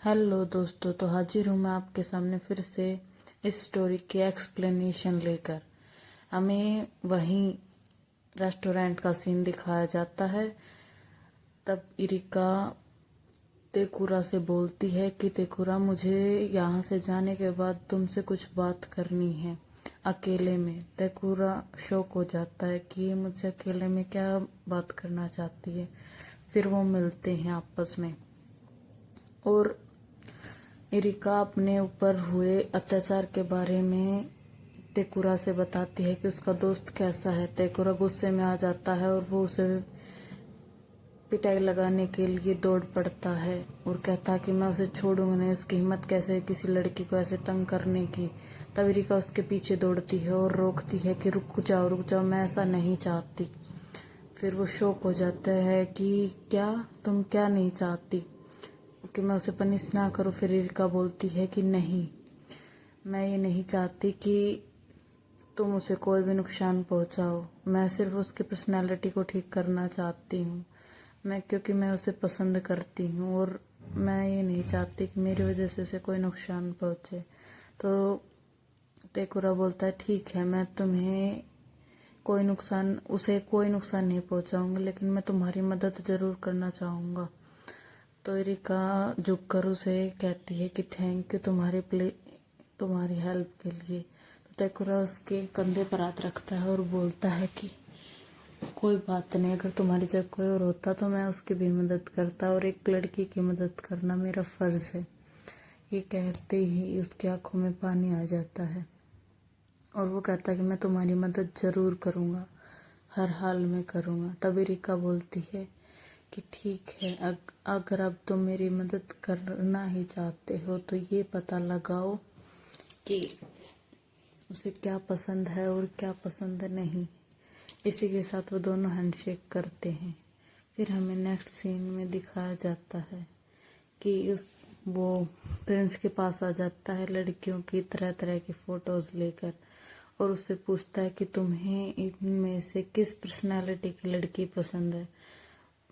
Hello दोस्तों, तो हाजिर हूँ मैं आपके सामने फिर से इस स्टोरी की एक्सप्लेनेशन लेकर। हमें वहीं रेस्टोरेंट का सीन दिखाया जाता है। तब इरिका तेकुरा से बोलती है कि तेकुरा, मुझे यहाँ से जाने के बाद तुमसे कुछ बात करनी है अकेले में। तेकुरा शॉक हो जाता है कि ये मुझसे अकेले में क्या बात करना चाहती है। फिर वो मिलते हैं आपस में और इरिका अपने ऊपर हुए अत्याचार के बारे में तेकुरा से बताती है कि उसका दोस्त कैसा है। तेकुरा गुस्से में आ जाता है और वो उसे पिटाई लगाने के लिए दौड़ पड़ता है और कहता है कि मैं उसे छोड़ूंगा नहीं। उसकी हिम्मत कैसे है किसी लड़की को ऐसे तंग करने की। तब इरिका उसके पीछे दौड़ती है और रोकती है कि रुक जाओ, मैं ऐसा नहीं चाहती। फिर वो शॉक हो जाता है कि क्या तुम क्या नहीं चाहती कि मैं उसे पनिश ना करूं। फिर इरिका बोलती है कि नहीं, मैं ये नहीं चाहती कि तुम उसे कोई भी नुकसान पहुंचाओ। मैं सिर्फ उसकी पर्सनैलिटी को ठीक करना चाहती हूँ, क्योंकि मैं उसे पसंद करती हूँ और मैं ये नहीं चाहती कि मेरी वजह से उसे कोई नुकसान पहुंचे। तो तेकुरा बोलता है ठीक है, मैं तुम्हें उसे कोई नुकसान नहीं पहुंचाऊंगा, लेकिन मैं तुम्हारी मदद जरूर करना चाहूंगा। तो इरिका झुककर उसे कहती है कि थैंक यू तुम्हारी हेल्प के लिए। तो तेकुरा उसके कंधे पर हाथ रखता है और बोलता है कि कोई बात नहीं, अगर तुम्हारी जगह कोई और होता तो मैं उसकी भी मदद करता, और एक लड़की की मदद करना मेरा फर्ज है। ये कहते ही उसकी आंखों में पानी आ जाता है और वो कहता है कि मैं तुम्हारी मदद जरूर करूँगा, हर हाल में करूँगा। तब इरिका बोलती है कि ठीक है, अगर अब तुम मेरी मदद करना ही चाहते हो तो ये पता लगाओ कि उसे क्या पसंद है और क्या पसंद नहीं। इसी के साथ वो दोनों हैंडशेक करते हैं। फिर हमें नेक्स्ट सीन में दिखाया जाता है कि वो प्रिंस के पास आ जाता है लड़कियों की तरह तरह की फोटोज लेकर और उससे पूछता है कि तुम्हें इनमें से किस पर्सनालिटी की लड़की पसंद है।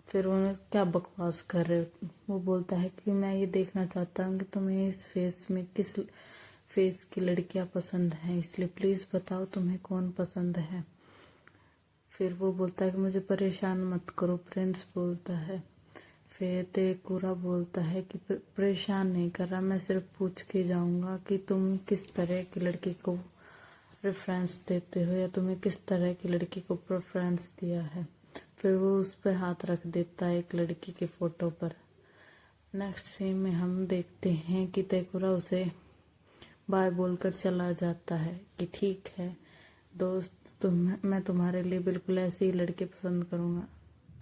फिर वो क्या बकवास कर रहे हो। वो बोलता है कि मैं ये देखना चाहता हूँ कि तुम्हें इस फेस में किस फेस की लड़कियां पसंद हैं, इसलिए प्लीज बताओ तुम्हें कौन पसंद है। फिर वो बोलता है कि मुझे परेशान मत करो, प्रिंस बोलता है। फिर तेकुरा बोलता है कि परेशान नहीं कर रहा, मैं सिर्फ पूछ के जाऊंगा कि तुम किस तरह की लड़की को रेफरेंस देते हो या तुम्हें किस तरह की लड़की को प्रेफरेंस दिया है। फिर वो उस पर हाथ रख देता है एक लड़की के फोटो पर। नेक्स्ट सीन में हम देखते हैं कि तेकुरा उसे बाय बोलकर चला जाता है कि ठीक है दोस्त, मैं तुम्हारे लिए बिल्कुल ऐसी ही लड़की पसंद करूंगा।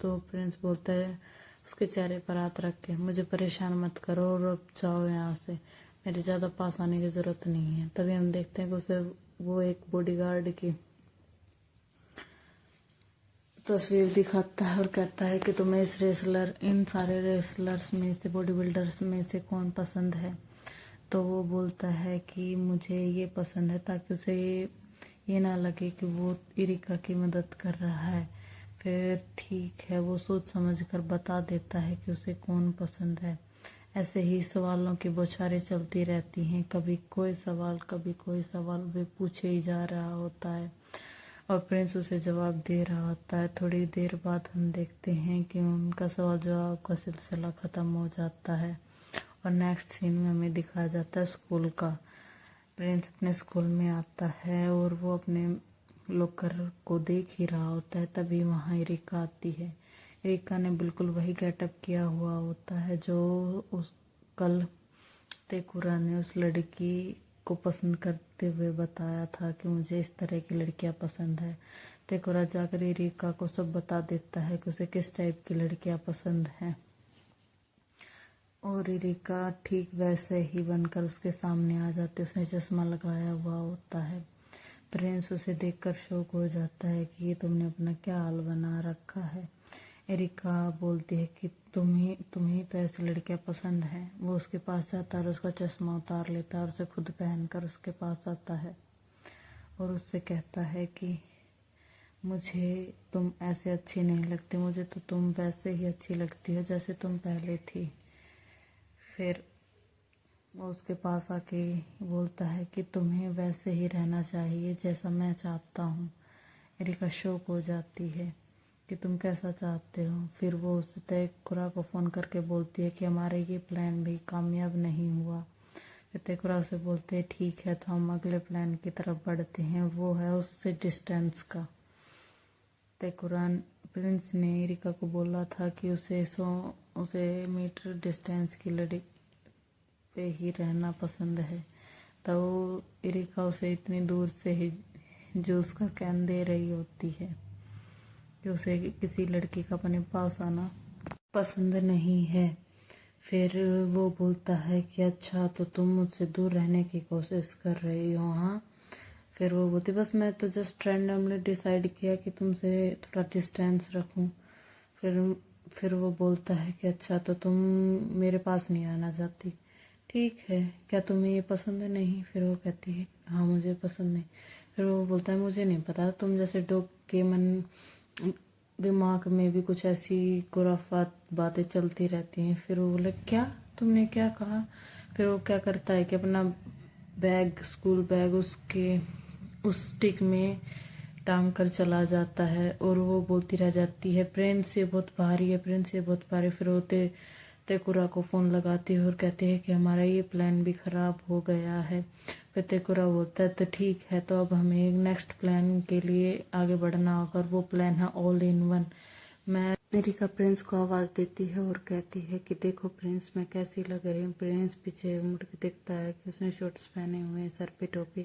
तो प्रिंस बोलता है उसके चेहरे पर हाथ रख के, मुझे परेशान मत करो और अब जाओ यहाँ से, मेरे ज़्यादा पास आने की ज़रूरत नहीं है। तभी हम देखते हैं कि उसे वो एक बॉडीगार्ड की तस्वीर दिखाता है और कहता है कि तुम्हें इन सारे रेसलर्स में से, बॉडी बिल्डर्स में से कौन पसंद है। तो वो बोलता है कि मुझे ये पसंद है, ताकि उसे ये ना लगे कि वो इरिका की मदद कर रहा है। फिर ठीक है, वो सोच समझ कर बता देता है कि उसे कौन पसंद है। ऐसे ही सवालों की बौछारें चलती रहती हैं, कभी कोई सवाल वे पूछे ही जा रहा होता है और प्रिंस उसे जवाब दे रहा होता है। थोड़ी देर बाद हम देखते हैं कि उनका सवाल जवाब का सिलसिला खत्म हो जाता है और नेक्स्ट सीन में हमें दिखाया जाता है स्कूल का। प्रिंस अपने स्कूल में आता है और वो अपने लॉकर को देख ही रहा होता है। तभी वहाँ इरिका आती है। इरिका ने बिल्कुल वही गेटअप किया हुआ होता है जो कल तेकुरा ने उस लड़की को पसंद करते हुए बताया था कि मुझे इस तरह की लड़कियां पसंद है। तेकुरा जाकर इरिका को सब बता देता है कि उसे किस टाइप की लड़कियां पसंद हैं और इरिका ठीक वैसे ही बनकर उसके सामने आ जाती है। उसने चश्मा लगाया हुआ होता है। प्रिंस उसे देखकर शॉक हो जाता है कि ये तुमने अपना क्या हाल बना रखा है। एरिका बोलती है कि तुम्हें तो ऐसी लड़कियां पसंद हैं। वो उसके पास जाता है और उसका चश्मा उतार लेता है और उसे खुद पहनकर उसके पास आता है और उससे कहता है कि मुझे तुम ऐसे अच्छी नहीं लगती, मुझे तो तुम वैसे ही अच्छी लगती हो जैसे तुम पहले थी। फिर वो उसके पास आके बोलता है कि तुम्हें वैसे ही रहना चाहिए जैसा मैं चाहता हूँ। एरिका शॉक हो जाती है कि तुम कैसा चाहते हो। फिर वो उसे तेकुरा को फ़ोन करके बोलती है कि हमारा ये प्लान भी कामयाब नहीं हुआ। फिर तेकुरा उसे बोलते हैं ठीक है, तो हम अगले प्लान की तरफ बढ़ते हैं, वो है उससे डिस्टेंस का। तेकुरा प्रिंस ने एरिका को बोला था कि उसे मीटर डिस्टेंस की लड़ी पे ही रहना पसंद है। तो एरिका उसे इतनी दूर से ही जूस का कैन दे रही होती है कि उसे किसी लड़की का अपने पास आना पसंद नहीं है। फिर वो बोलता है कि अच्छा, तो तुम मुझसे दूर रहने की कोशिश कर रही हो, हाँ। फिर वो बोलती बस मैं तो जस्ट रैंडमली डिसाइड किया कि तुमसे थोड़ा डिस्टेंस रखूं। फिर वो बोलता है कि अच्छा, तो तुम मेरे पास नहीं आना चाहती, ठीक है, क्या तुम्हें ये पसंद नहीं? फिर वो कहती है हाँ मुझे पसंद नहीं। फिर वो बोलता है मुझे नहीं पता, तुम जैसे डॉग के दिमाग में भी कुछ ऐसी खुराफात बातें चलती रहती हैं। फिर वो बोले क्या, तुमने क्या कहा? फिर वो क्या करता है कि अपना बैग, स्कूल बैग उसके उस स्टिक में टांग कर चला जाता है और वो बोलती रह जाती है प्रिंस ये बहुत भारी है, प्रिंस ये बहुत भारी। फिर वो तेकुरा को फ़ोन लगाती है और कहते हैं कि हमारा ये प्लान भी ख़राब हो गया है। फिर तेकुरा बोलता है तो ठीक है, तो अब हमें नेक्स्ट प्लान के लिए आगे बढ़ना होगा, और वो प्लान है ऑल इन वन। मैं एरिका प्रिंस को आवाज़ देती है और कहती है कि देखो प्रिंस, मैं कैसी लग रही हूँ। प्रिंस पीछे मुड़ के देखता है कि उसने शॉर्ट्स पहने हुए हैं, सर पे टोपी,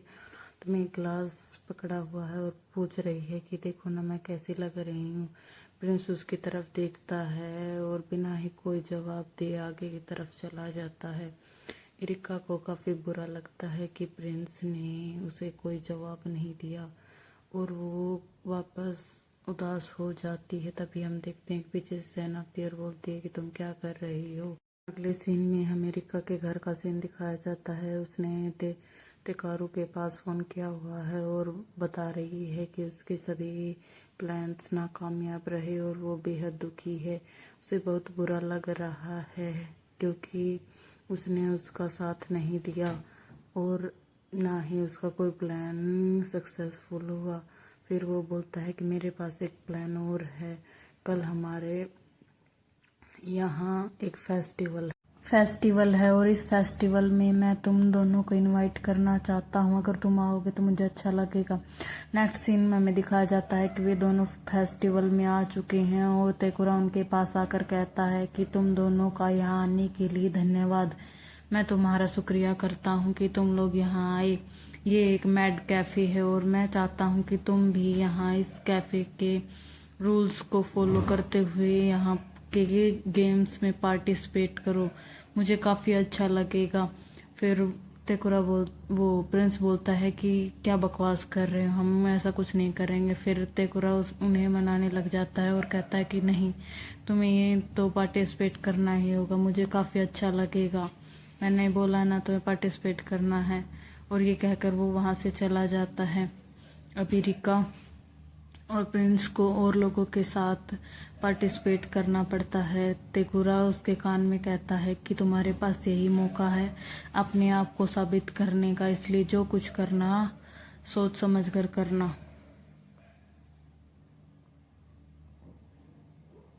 तो मैं ग्लास पकड़ा हुआ है और पूछ रही है कि देखो ना मैं कैसी लग रही हूँ। प्रिंस उसकी तरफ देखता है और बिना ही कोई जवाब दिए आगे की तरफ चला जाता है। एरिका को काफ़ी बुरा लगता है कि प्रिंस ने उसे कोई जवाब नहीं दिया और वो वापस उदास हो जाती है। तभी हम देखते हैं कि पीछे से सहना आती है और बोलती है कि तुम क्या कर रही हो। अगले सीन में हम एरिका के घर का सीन दिखाया जाता है। उसने तेकारू के पास फ़ोन किया हुआ है और बता रही है कि उसके सभी प्लान्स नाकामयाब रहे और वो बेहद दुखी है। उसे बहुत बुरा लग रहा है क्योंकि उसने उसका साथ नहीं दिया और ना ही उसका कोई प्लान सक्सेसफुल हुआ। फिर वो बोलता है कि मेरे पास एक प्लान और है, कल हमारे यहाँ एक फेस्टिवल है और इस फेस्टिवल में मैं तुम दोनों को इनवाइट करना चाहता हूँ। अगर तुम आओगे तो मुझे अच्छा लगेगा। नेक्स्ट सीन में हमें दिखाया जाता है कि वे दोनों फेस्टिवल में आ चुके हैं और तेकुरा उनके पास आकर कहता है कि तुम दोनों का यहाँ आने के लिए धन्यवाद। मैं तुम्हारा शुक्रिया करता हूँ कि तुम लोग यहाँ आए। ये एक मैड कैफ़े है और मैं चाहता हूँ कि तुम भी यहाँ इस कैफ़े के रूल्स को फॉलो करते हुए यहाँ के गेम्स में पार्टिसिपेट करो, मुझे काफ़ी अच्छा लगेगा। फिर वो प्रिंस बोलता है कि क्या बकवास कर रहे हो, हम ऐसा कुछ नहीं करेंगे। फिर तेकुरा उन्हें मनाने लग जाता है और कहता है कि नहीं, तुम्हें ये तो पार्टिसिपेट करना ही होगा, मुझे काफ़ी अच्छा लगेगा, मैंने बोला ना तुम्हें पार्टिसिपेट करना है। और ये कहकर वो वहाँ से चला जाता है। अभी रिका और प्रिंस को और लोगों के साथ पार्टिसिपेट करना पड़ता है। तेकुरा उसके कान में कहता है कि तुम्हारे पास यही मौका है अपने आप को साबित करने का, इसलिए जो कुछ करना सोच समझ कर करना,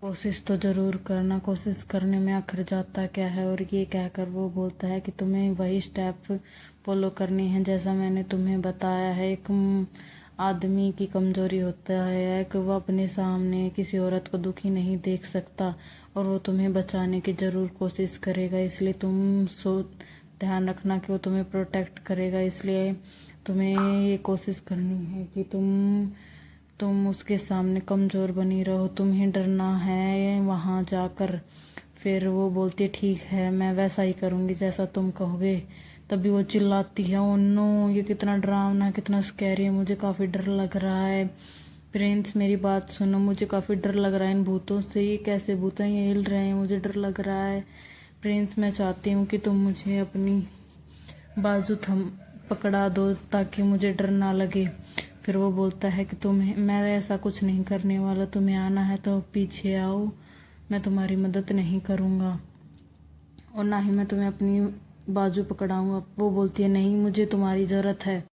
कोशिश तो जरूर करना, कोशिश करने में आखिर जाता क्या है। और ये कहकर वो बोलता है कि तुम्हें वही स्टेप फॉलो करनी है जैसा मैंने तुम्हें बताया है। एक आदमी की कमजोरी होता है कि वो अपने सामने किसी औरत को दुखी नहीं देख सकता और वो तुम्हें बचाने की जरूर कोशिश करेगा, इसलिए तुम ध्यान रखना कि वो तुम्हें प्रोटेक्ट करेगा। इसलिए तुम्हें ये कोशिश करनी है कि तुम उसके सामने कमज़ोर बनी रहो, तुम्हें डरना है वहाँ जाकर। फिर वो बोलती है ठीक है, मैं वैसा ही करूँगी जैसा तुम कहोगे। तभी वो चिल्लाती है ओ नो, ये कितना डरावना, कितना स्कैरी है, मुझे काफ़ी डर लग रहा है। प्रिंस मेरी बात सुनो, मुझे काफ़ी डर लग रहा है इन भूतों से, ये कैसे भूत हैं, ये हिल रहे हैं, मुझे डर लग रहा है। प्रिंस मैं चाहती हूँ कि तुम मुझे अपनी बाजू पकड़ा दो ताकि मुझे डर ना लगे। फिर वो बोलता है कि मैं ऐसा कुछ नहीं करने वाला, तुम्हें आना है तो पीछे आओ, मैं तुम्हारी मदद नहीं करूँगा और ना ही मैं तुम्हें अपनी बाजू पकड़ाऊँ। अब वो बोलती है नहीं, मुझे तुम्हारी ज़रूरत है।